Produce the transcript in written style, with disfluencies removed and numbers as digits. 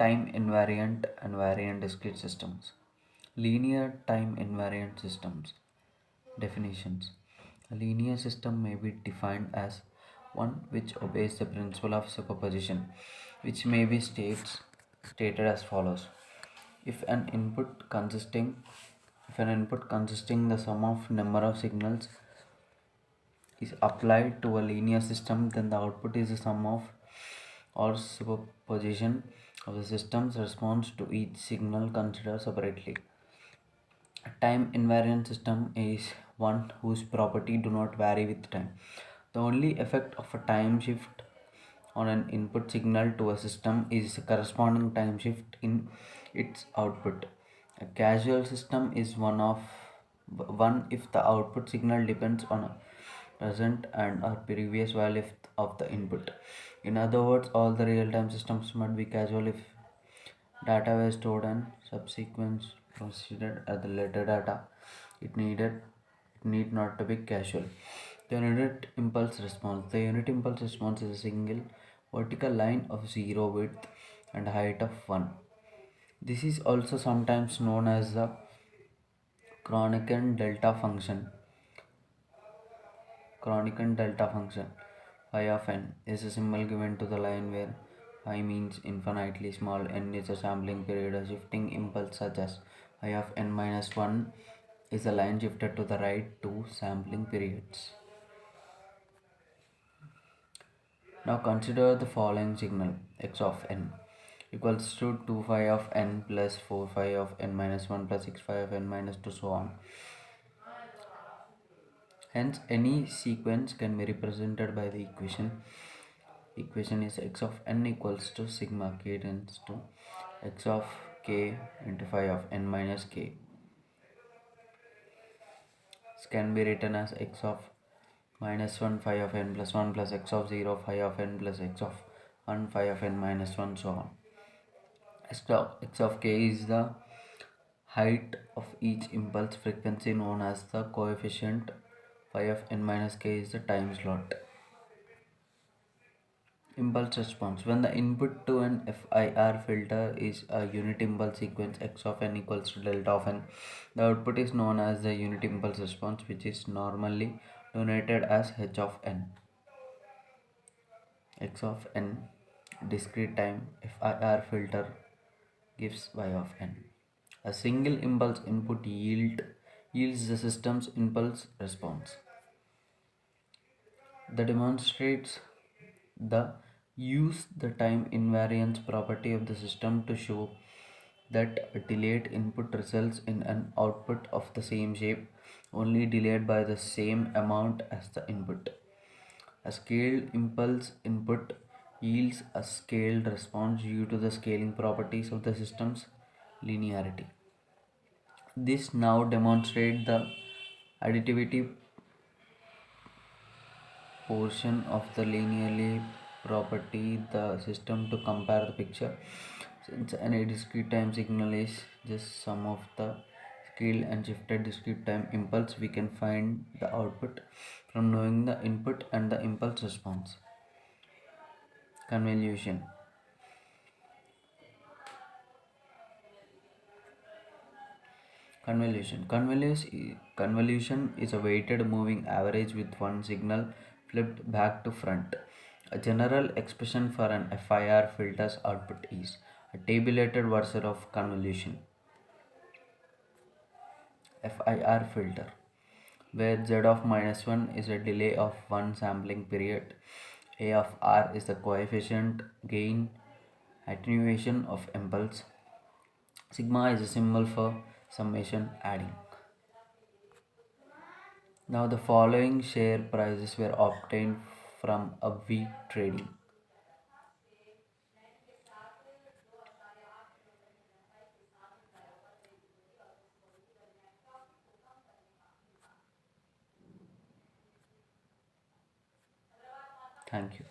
time invariant and variant discrete systems. Linear time invariant systems. Definitions. A linear system may be defined as one which obeys the principle of superposition, which may be stated as follows. If an input consisting the sum of number of signals is applied to a linear system, then the output is the sum of or superposition of the system's response to each signal considered separately. A time invariant system is one whose property do not vary with time. The only effect of a time shift on an input signal to a system is a corresponding time shift in its output. A causal system is one if the output signal depends on a present and or previous value of the input. In other words, all the real-time systems must be causal if data was stored and subsequent proceeded at the later data. It need not to be casual. The unit impulse response. The unit impulse response is a single vertical line of 0 width and height of 1. This is also sometimes known as the Kronecker delta function. Kronecker delta function phi of n is a symbol given to the line where phi means infinitely small, n is a sampling period. A shifting impulse such as phi of n minus 1 is a line shifted to the right 2 sampling periods. Now consider the following signal x of n equals to 2 phi of n plus 4 phi of n minus 1 plus 6 phi of n minus 2 so on. Hence any sequence can be represented by the equation is x of n equals to sigma k tends to x of k into phi of n minus k. This can be written as x of minus 1 phi of n plus 1 plus x of 0 phi of n plus x of 1 phi of n minus 1 so on. X of k is the height of each impulse frequency known as the coefficient. Phi of n minus k is the time slot. Impulse response. When the input to an FIR filter is a unit impulse sequence x of n equals to delta of n, the output is known as the unit impulse response, which is normally denoted as h of n. X of n discrete time FIR filter gives y of n. A single impulse input yields the system's impulse response. That demonstrates the time invariance property of the system to show that a delayed input results in an output of the same shape, only delayed by the same amount as the input. A scaled impulse input yields a scaled response due to the scaling properties of the system's linearity. This now demonstrates the additivity portion of the linearly property the system to compare the picture. Since any discrete time signal is just sum of the scaled and shifted discrete time impulse, we can find the output from knowing the input and the impulse response. Convolution. Convolution is a weighted moving average with one signal flipped back to front. A general expression for an FIR filter's output is a tabulated version of convolution. FIR filter, where Z of minus 1 is a delay of one sampling period, A of R is the coefficient gain attenuation of impulse, sigma is a symbol for summation adding. Now the following share prices were obtained from a week trading. Thank you.